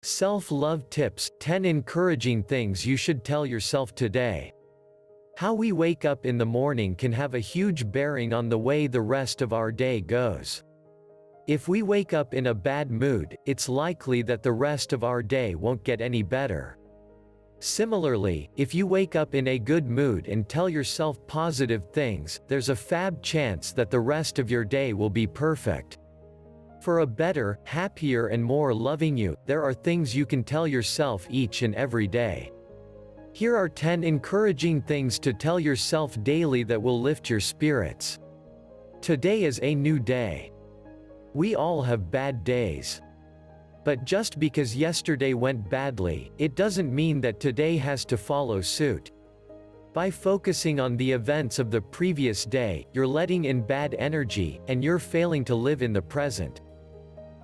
Self-love tips: 10 encouraging things you should tell yourself today. How we wake up in the morning can have a huge bearing on the way the rest of our day goes. If we wake up in a bad mood, it's likely that the rest of our day won't get any better. Similarly, if you wake up in a good mood and tell yourself positive things, there's a fab chance that the rest of your day will be perfect. For a better, happier and more loving you, there are things you can tell yourself each and every day. Here are 10 encouraging things to tell yourself daily that will lift your spirits. Today is a new day. We all have bad days. But just because yesterday went badly, it doesn't mean that today has to follow suit. By focusing on the events of the previous day, you're letting in bad energy, and you're failing to live in the present.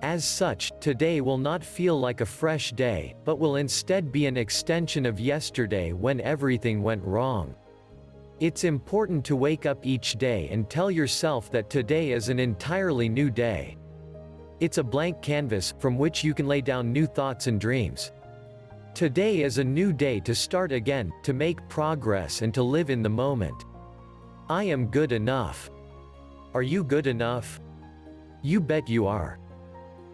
As such, today will not feel like a fresh day, but will instead be an extension of yesterday when everything went wrong. It's important to wake up each day and tell yourself that today is an entirely new day. It's a blank canvas from which you can lay down new thoughts and dreams. Today is a new day to start again, to make progress and to live in the moment. I am good enough. Are you good enough? You bet you are.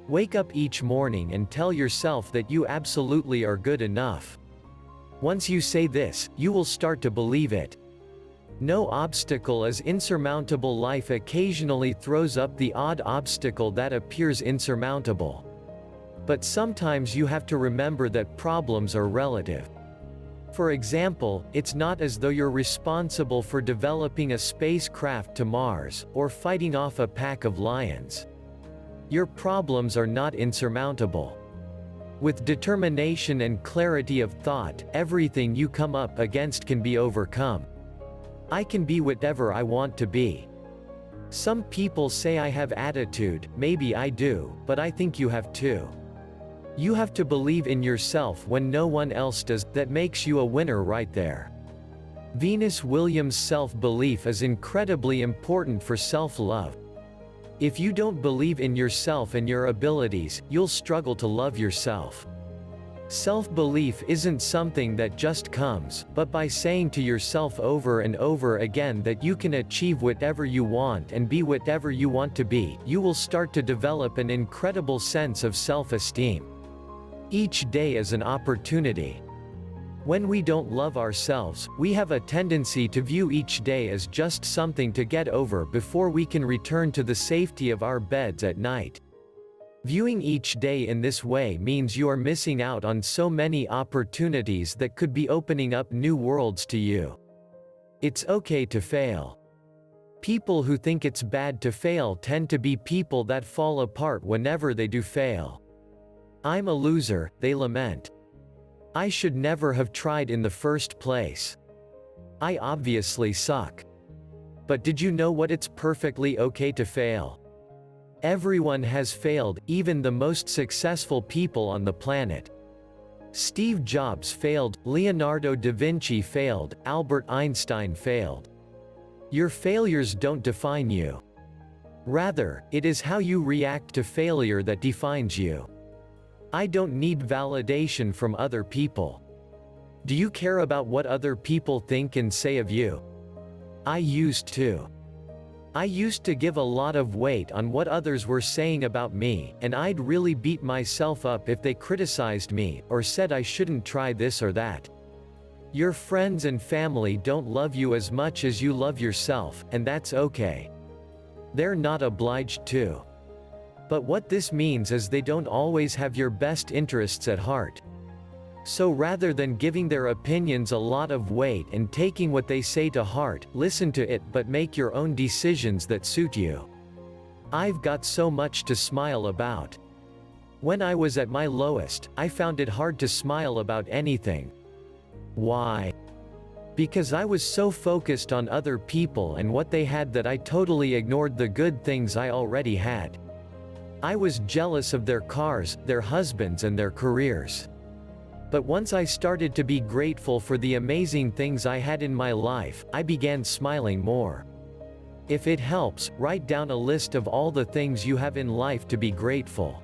Wake up each morning and tell yourself that you absolutely are good enough. Once you say this, you will start to believe it. No obstacle is insurmountable. Life occasionally throws up the odd obstacle that appears insurmountable. But sometimes you have to remember that problems are relative. For example, it's not as though you're responsible for developing a spacecraft to Mars, or fighting off a pack of lions. Your problems are not insurmountable. With determination and clarity of thought, everything you come up against can be overcome. I can be whatever I want to be. Some people say I have attitude, maybe I do, but I think you have too. You have to believe in yourself when no one else does. That makes you a winner right there. Venus Williams' self-belief is incredibly important for self-love. If you don't believe in yourself and your abilities, you'll struggle to love yourself. Self-belief isn't something that just comes, but by saying to yourself over and over again that you can achieve whatever you want and be whatever you want to be, you will start to develop an incredible sense of self-esteem. Each day is an opportunity. When we don't love ourselves, we have a tendency to view each day as just something to get over before we can return to the safety of our beds at night. Viewing each day in this way means you are missing out on so many opportunities that could be opening up new worlds to you. It's okay to fail. People who think it's bad to fail tend to be people that fall apart whenever they do fail. I'm a loser, they lament. I should never have tried in the first place. I obviously suck. But did you know what? It's perfectly okay to fail. Everyone has failed, even the most successful people on the planet. Steve Jobs failed, Leonardo da Vinci failed, Albert Einstein failed. Your failures don't define you. Rather, it is how you react to failure that defines you. I don't need validation from other people. Do you care about what other people think and say of you? I used to. I used to give a lot of weight on what others were saying about me, and I'd really beat myself up if they criticized me, or said I shouldn't try this or that. Your friends and family don't love you as much as you love yourself, and that's okay. They're not obliged to. But what this means is they don't always have your best interests at heart. So rather than giving their opinions a lot of weight and taking what they say to heart, listen to it but make your own decisions that suit you. I've got so much to smile about. When I was at my lowest, I found it hard to smile about anything. Why? Because I was so focused on other people and what they had that I totally ignored the good things I already had. I was jealous of their cars, their husbands and their careers. But once I started to be grateful for the amazing things I had in my life, I began smiling more. If it helps, write down a list of all the things you have in life to be grateful.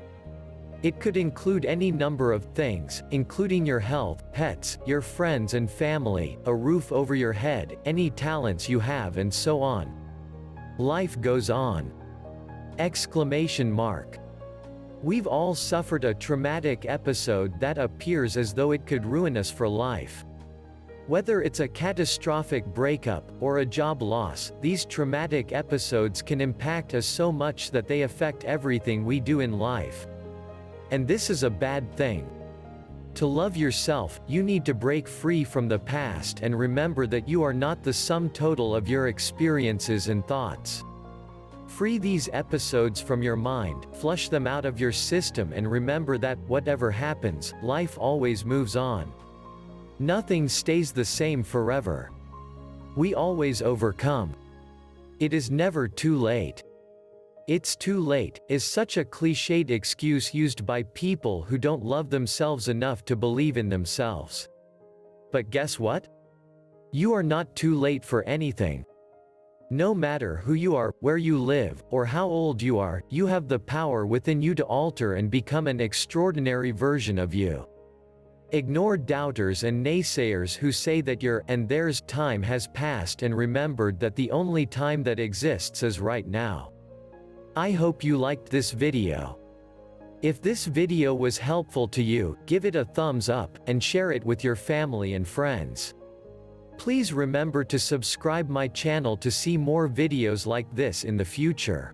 It could include any number of things, including your health, pets, your friends and family, a roof over your head, any talents you have and so on. Life goes on. Exclamation mark. We've all suffered a traumatic episode that appears as though it could ruin us for life. Whether it's a catastrophic breakup or a job loss, these traumatic episodes can impact us so much that they affect everything we do in life. And this is a bad thing. To love yourself, you need to break free from the past and remember that you are not the sum total of your experiences and thoughts. Free these episodes from your mind, flush them out of your system and remember that, whatever happens, life always moves on. Nothing stays the same forever. We always overcome. It is never too late. "It's too late" is such a cliched excuse used by people who don't love themselves enough to believe in themselves. But guess what? You are not too late for anything. No matter who you are, where you live, or how old you are, you have the power within you to alter and become an extraordinary version of you. Ignore doubters and naysayers who say that your and theirs time has passed and remembered that the only time that exists is right now. I hope you liked this video. If this video was helpful to you, give it a thumbs up, and share it with your family and friends. Please remember to subscribe my channel to see more videos like this in the future.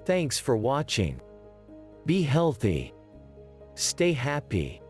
Thanks for watching. Be healthy. Stay happy.